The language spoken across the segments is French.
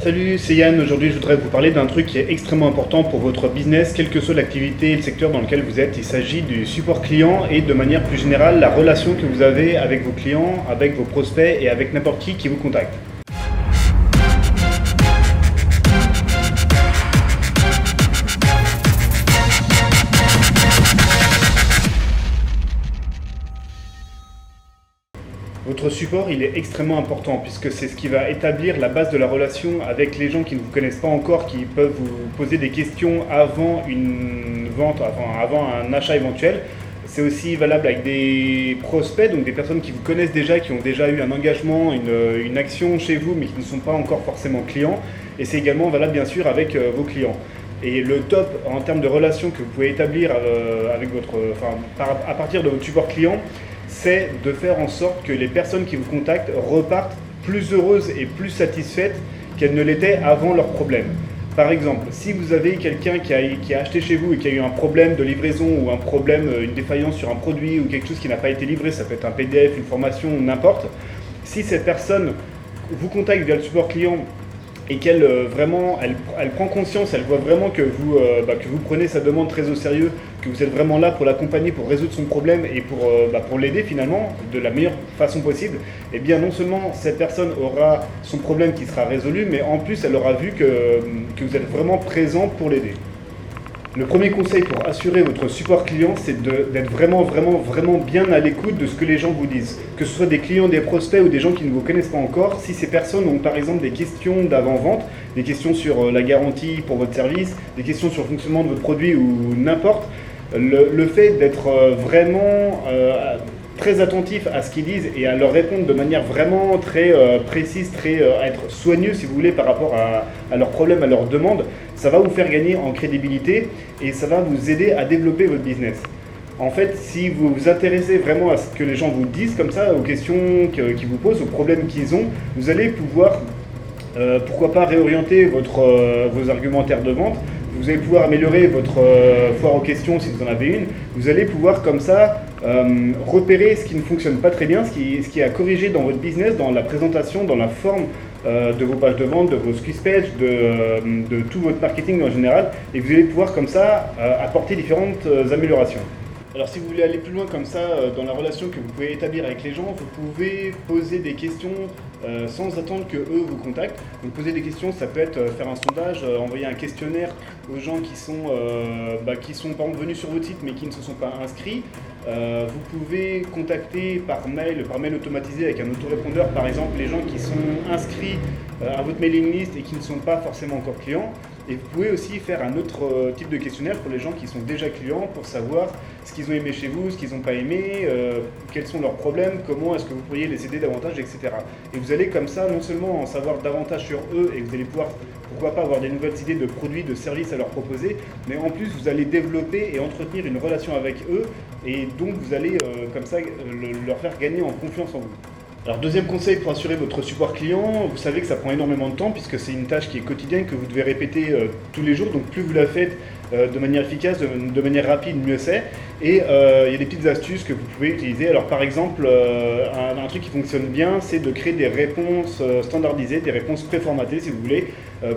Salut, c'est Yann. Aujourd'hui, je voudrais vous parler d'un truc qui est extrêmement important pour votre business, quelle que soit l'activité et le secteur dans lequel vous êtes. Il s'agit du support client et de manière plus générale, la relation que vous avez avec vos clients, avec vos prospects et avec n'importe qui vous contacte. Votre support, il est extrêmement important puisque c'est ce qui va établir la base de la relation avec les gens qui ne vous connaissent pas encore, qui peuvent vous poser des questions avant une vente, avant un achat éventuel. C'est aussi valable avec des prospects, donc des personnes qui vous connaissent déjà, qui ont déjà eu un engagement, une action chez vous, mais qui ne sont pas encore forcément clients. Et c'est également valable bien sûr avec vos clients. Et le top en termes de relations que vous pouvez établir à partir de votre support client, c'est de faire en sorte que les personnes qui vous contactent repartent plus heureuses et plus satisfaites qu'elles ne l'étaient avant leur problème. Par exemple, si vous avez quelqu'un qui a acheté chez vous et qui a eu un problème de livraison ou un problème, une défaillance sur un produit ou quelque chose qui n'a pas été livré, ça peut être un PDF, une formation, n'importe. Si cette personne vous contacte via le support client et qu'elle elle prend conscience, elle voit vraiment que vous prenez sa demande très au sérieux, que vous êtes vraiment là pour l'accompagner, pour résoudre son problème et pour l'aider finalement de la meilleure façon possible, et bien non seulement cette personne aura son problème qui sera résolu, mais en plus elle aura vu que vous êtes vraiment présent pour l'aider. Le premier conseil pour assurer votre support client, c'est d'être vraiment bien à l'écoute de ce que les gens vous disent. Que ce soit des clients, des prospects ou des gens qui ne vous connaissent pas encore, si ces personnes ont par exemple des questions d'avant-vente, des questions sur la garantie pour votre service, des questions sur le fonctionnement de votre produit ou n'importe, le fait d'être vraiment très attentif à ce qu'ils disent et à leur répondre de manière vraiment très précise, à être soigneux si vous voulez par rapport à leurs problèmes, à leurs demandes, ça va vous faire gagner en crédibilité et ça va vous aider à développer votre business. En fait, si vous vous intéressez vraiment à ce que les gens vous disent comme ça, aux questions qu'ils vous posent, aux problèmes qu'ils ont, vous allez pouvoir, pourquoi pas, réorienter vos argumentaires de vente. Vous allez pouvoir améliorer votre foire aux questions si vous en avez une. Vous allez pouvoir comme ça repérer ce qui ne fonctionne pas très bien, ce qui est à corriger dans votre business, dans la présentation, dans la forme de vos pages de vente, de vos squeeze pages, de tout votre marketing en général. Et vous allez pouvoir comme ça apporter différentes améliorations. Alors si vous voulez aller plus loin comme ça dans la relation que vous pouvez établir avec les gens, vous pouvez poser des questions sans attendre que eux vous contactent. Donc poser des questions, ça peut être faire un sondage, envoyer un questionnaire aux gens qui sont par exemple venus sur votre site mais qui ne se sont pas inscrits. Vous pouvez contacter par mail automatisé avec un autorépondeur par exemple les gens qui sont inscrits à votre mailing list et qui ne sont pas forcément encore clients. Et vous pouvez aussi faire un autre type de questionnaire pour les gens qui sont déjà clients pour savoir ce qu'ils ont aimé chez vous, ce qu'ils n'ont pas aimé, quels sont leurs problèmes, comment est-ce que vous pourriez les aider davantage, etc. Et vous allez comme ça non seulement en savoir davantage sur eux et vous allez pouvoir, pourquoi pas, avoir des nouvelles idées de produits, de services à leur proposer, mais en plus vous allez développer et entretenir une relation avec eux et donc vous allez comme ça leur faire gagner en confiance en vous. Alors deuxième conseil pour assurer votre support client, vous savez que ça prend énormément de temps puisque c'est une tâche qui est quotidienne, que vous devez répéter tous les jours, donc plus vous la faites de manière efficace, de manière rapide, mieux c'est. Et il y a des petites astuces que vous pouvez utiliser. Alors par exemple, un truc qui fonctionne bien, c'est de créer des réponses standardisées, des réponses préformatées si vous voulez,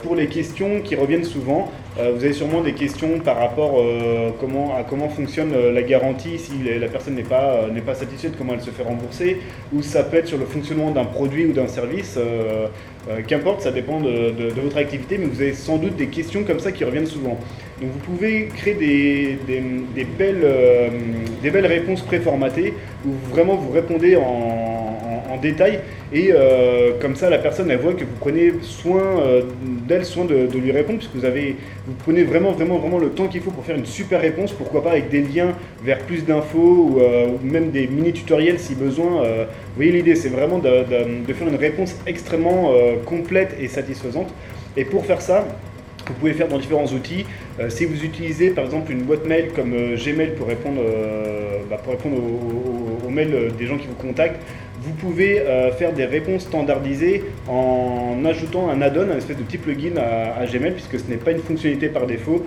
pour les questions qui reviennent souvent. Vous avez sûrement des questions par rapport à comment fonctionne la garantie si la personne n'est pas satisfaite, comment elle se fait rembourser, ou ça peut être sur le fonctionnement d'un produit ou d'un service. Qu'importe, ça dépend de votre activité, mais vous avez sans doute des questions comme ça qui reviennent souvent. Donc vous pouvez créer des belles réponses préformatées où vraiment vous répondez en détail et comme ça la personne elle voit que vous prenez soin d'elle, soin de lui répondre puisque vous prenez vraiment le temps qu'il faut pour faire une super réponse, pourquoi pas avec des liens vers plus d'infos ou même des mini tutoriels si besoin. Vous voyez l'idée, c'est vraiment de faire une réponse extrêmement complète et satisfaisante. Et pour faire ça, vous pouvez faire dans différents outils. Si vous utilisez par exemple une boîte mail comme Gmail pour répondre aux mails des gens qui vous contactent, vous pouvez faire des réponses standardisées en ajoutant un add-on, un espèce de petit plugin à Gmail, puisque ce n'est pas une fonctionnalité par défaut.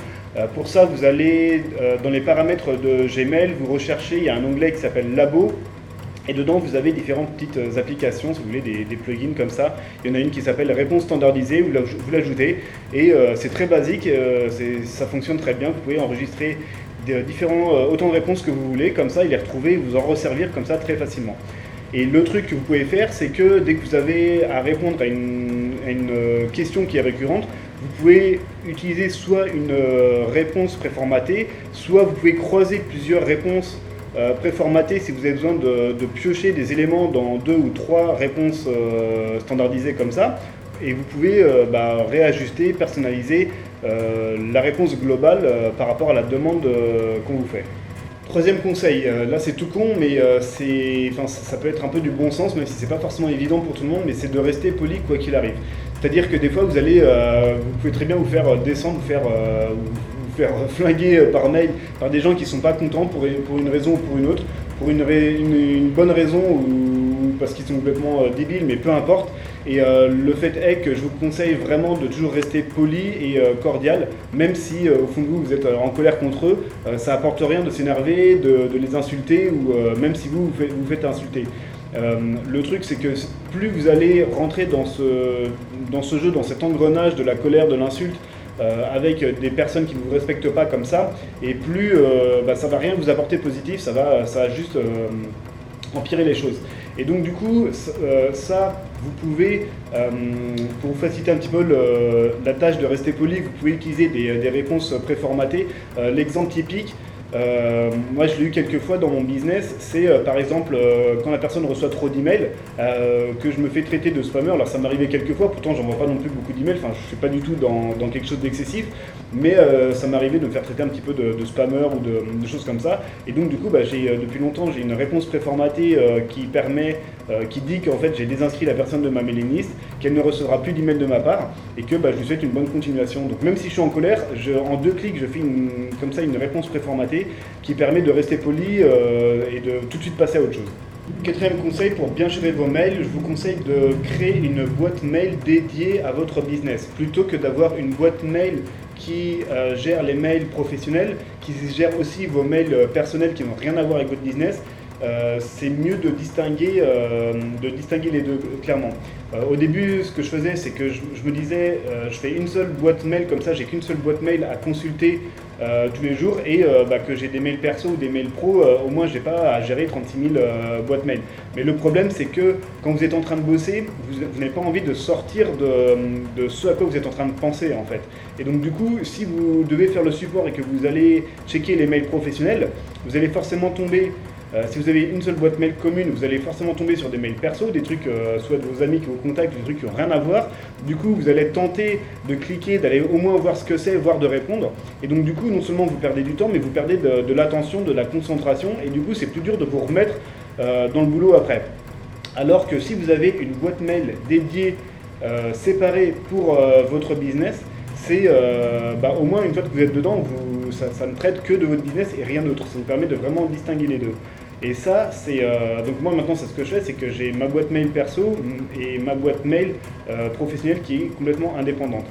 Pour ça, vous allez dans les paramètres de Gmail, vous recherchez, il y a un onglet qui s'appelle Labo. Et dedans, vous avez différentes petites applications, si vous voulez, des plugins comme ça. Il y en a une qui s'appelle Réponse standardisée, vous l'ajoutez. Et c'est très basique, ça fonctionne très bien. Vous pouvez enregistrer autant de réponses que vous voulez, comme ça, et les retrouver et vous en resservir comme ça très facilement. Et le truc que vous pouvez faire, c'est que dès que vous avez à répondre à une question qui est récurrente, vous pouvez utiliser soit une réponse préformatée, soit vous pouvez croiser plusieurs réponses préformatées si vous avez besoin de piocher des éléments dans 2 ou 3 réponses standardisées comme ça. Et vous pouvez réajuster, personnaliser la réponse globale par rapport à la demande qu'on vous fait. Troisième conseil, là c'est tout con, mais ça peut être un peu du bon sens, même si c'est pas forcément évident pour tout le monde, mais c'est de rester poli quoi qu'il arrive. C'est-à-dire que des fois vous pouvez très bien vous faire descendre, vous faire flinguer par mail par des gens qui sont pas contents pour une raison ou pour une autre, pour une bonne raison ou parce qu'ils sont complètement débiles, mais peu importe. Et le fait est que je vous conseille vraiment de toujours rester poli et cordial, même si au fond de vous êtes en colère contre eux, ça apporte rien de s'énerver, de les insulter ou même si vous faites insulter. Le truc c'est que plus vous allez rentrer dans ce jeu, dans cet engrenage de la colère, de l'insulte, avec des personnes qui ne vous respectent pas comme ça, et plus ça va rien vous apporter positif, ça va juste empirer les choses. Et donc du coup, ça, vous pouvez, pour vous faciliter un petit peu la tâche de rester poli, vous pouvez utiliser des réponses préformatées. L'exemple typique, moi je l'ai eu quelques fois dans mon business, c'est par exemple quand la personne reçoit trop d'emails, que je me fais traiter de spammer. Alors ça m'arrivait quelques fois, pourtant j'envoie pas non plus beaucoup d'emails, enfin je suis pas du tout dans quelque chose d'excessif, mais ça m'arrivait de me faire traiter un petit peu de spammer ou de choses comme ça. Et donc du coup depuis longtemps j'ai une réponse préformatée qui dit qu'en fait j'ai désinscrit la personne de ma mailing list, qu'elle ne recevra plus d'emails de ma part et que je lui souhaite une bonne continuation. Donc même si je suis en colère, en 2 clics je fais comme ça une réponse préformatée qui permet de rester poli et de tout de suite passer à autre chose. Quatrième conseil, pour bien gérer vos mails, je vous conseille de créer une boîte mail dédiée à votre business, plutôt que d'avoir une boîte mail qui gère les mails professionnels, qui gère aussi vos mails personnels qui n'ont rien à voir avec votre business. C'est mieux de distinguer les deux clairement. Au début, ce que je faisais, c'est que je me disais, je fais une seule boîte mail, comme ça j'ai qu'une seule boîte mail à consulter tous les jours, et que j'ai des mails perso ou des mails pro, au moins j'ai pas à gérer 36 000 boîtes mail. Mais le problème, c'est que quand vous êtes en train de bosser, vous n'avez pas envie de sortir de ce à quoi vous êtes en train de penser en fait. Et donc du coup, si vous devez faire le support et que vous allez checker les mails professionnels, vous allez forcément tomber. Si vous avez une seule boîte mail commune, vous allez forcément tomber sur des mails perso, des trucs soit de vos amis qui vous contactent, des trucs qui n'ont rien à voir. Du coup, vous allez être tenté de cliquer, d'aller au moins voir ce que c'est, voire de répondre. Et donc du coup, non seulement vous perdez du temps, mais vous perdez de l'attention, de la concentration. Et du coup, c'est plus dur de vous remettre dans le boulot après. Alors que si vous avez une boîte mail dédiée, séparée pour votre business, c'est au moins une fois que vous êtes dedans, ça ne traite que de votre business et rien d'autre. Ça vous permet de vraiment distinguer les deux. Et ça, donc moi maintenant, c'est ce que je fais, c'est que j'ai ma boîte mail perso et ma boîte mail professionnelle qui est complètement indépendante.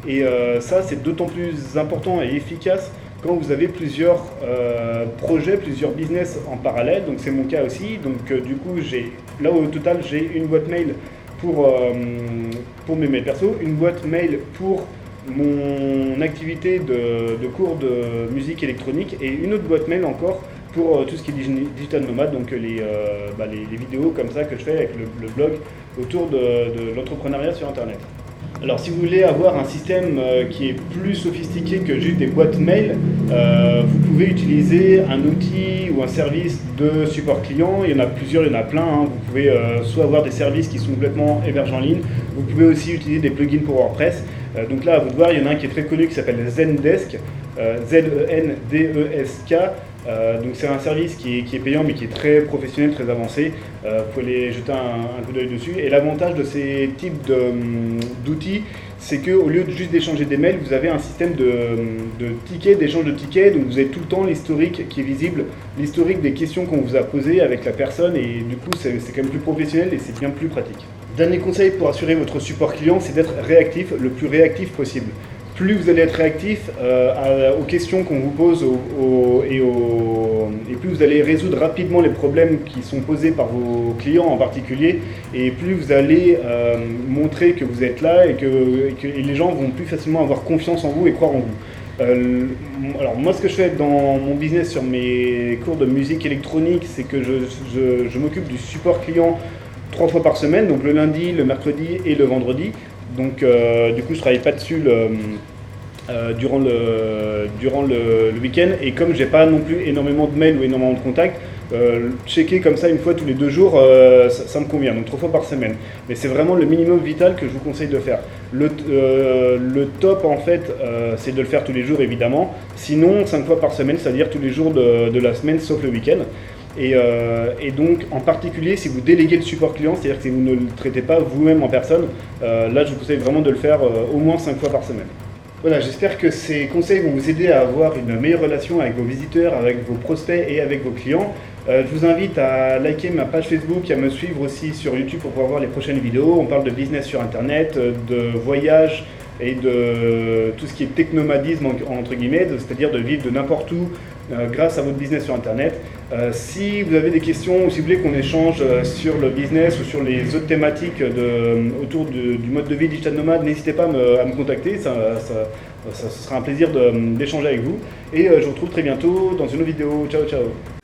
Et ça, c'est d'autant plus important et efficace quand vous avez plusieurs projets, plusieurs business en parallèle. Donc c'est mon cas aussi. Donc du coup, là au total, j'ai une boîte mail pour mes mails perso, une boîte mail pour mon activité de cours de musique électronique et une autre boîte mail encore pour tout ce qui est digital nomade, donc les vidéos comme ça que je fais avec le blog autour de l'entrepreneuriat sur internet. Alors si vous voulez avoir un système qui est plus sophistiqué que juste des boîtes mail, vous pouvez utiliser un outil ou un service de support client. Il y en a plusieurs, il y en a plein. Vous pouvez soit avoir des services qui sont complètement hébergés en ligne, vous pouvez aussi utiliser des plugins pour WordPress. Donc là, à vous de voir, il y en a un qui est très connu qui s'appelle Zendesk, Zendesk. Donc c'est un service qui est payant mais qui est très professionnel, très avancé. Vous pouvez aller jeter un coup d'œil dessus. Et l'avantage de ces types d'outils, c'est qu'au lieu de juste d'échanger des mails, vous avez un système de tickets, d'échange de tickets. Donc vous avez tout le temps l'historique qui est visible, l'historique des questions qu'on vous a posées avec la personne. Et du coup, c'est quand même plus professionnel et c'est bien plus pratique. Dernier conseil pour assurer votre support client, c'est d'être réactif, le plus réactif possible. plus vous allez être réactif aux questions qu'on vous pose et plus vous allez résoudre rapidement les problèmes qui sont posés par vos clients en particulier, et plus vous allez montrer que vous êtes là et que les gens vont plus facilement avoir confiance en vous et croire en vous. Alors moi, ce que je fais dans mon business sur mes cours de musique électronique, c'est que je m'occupe du support client 3 fois par semaine, donc le lundi, le mercredi et le vendredi. Donc du coup, je travaille pas dessus durant le week-end, et comme j'ai pas non plus énormément de mails ou énormément de contacts, checker comme ça une fois tous les 2 jours, ça me convient, donc 3 fois par semaine. Mais c'est vraiment le minimum vital que je vous conseille de faire. Le top en fait, c'est de le faire tous les jours évidemment, sinon 5 fois par semaine, c'est-à-dire tous les jours de la semaine sauf le week-end. Et donc en particulier si vous déléguez le support client, c'est-à-dire que si vous ne le traitez pas vous-même en personne, là je vous conseille vraiment de le faire au moins 5 fois par semaine. Voilà, j'espère que ces conseils vont vous aider à avoir une meilleure relation avec vos visiteurs, avec vos prospects et avec vos clients. Je vous invite à liker ma page Facebook et à me suivre aussi sur YouTube pour pouvoir voir les prochaines vidéos. On parle de business sur Internet, de voyage et de tout ce qui est technomadisme entre guillemets, c'est-à-dire de vivre de n'importe où grâce à votre business sur Internet. Si vous avez des questions ou si vous voulez qu'on échange sur le business ou sur les autres thématiques autour du mode de vie digital nomade, n'hésitez pas à me contacter, ça sera un plaisir d'échanger avec vous. Et je vous retrouve très bientôt dans une autre vidéo. Ciao, ciao!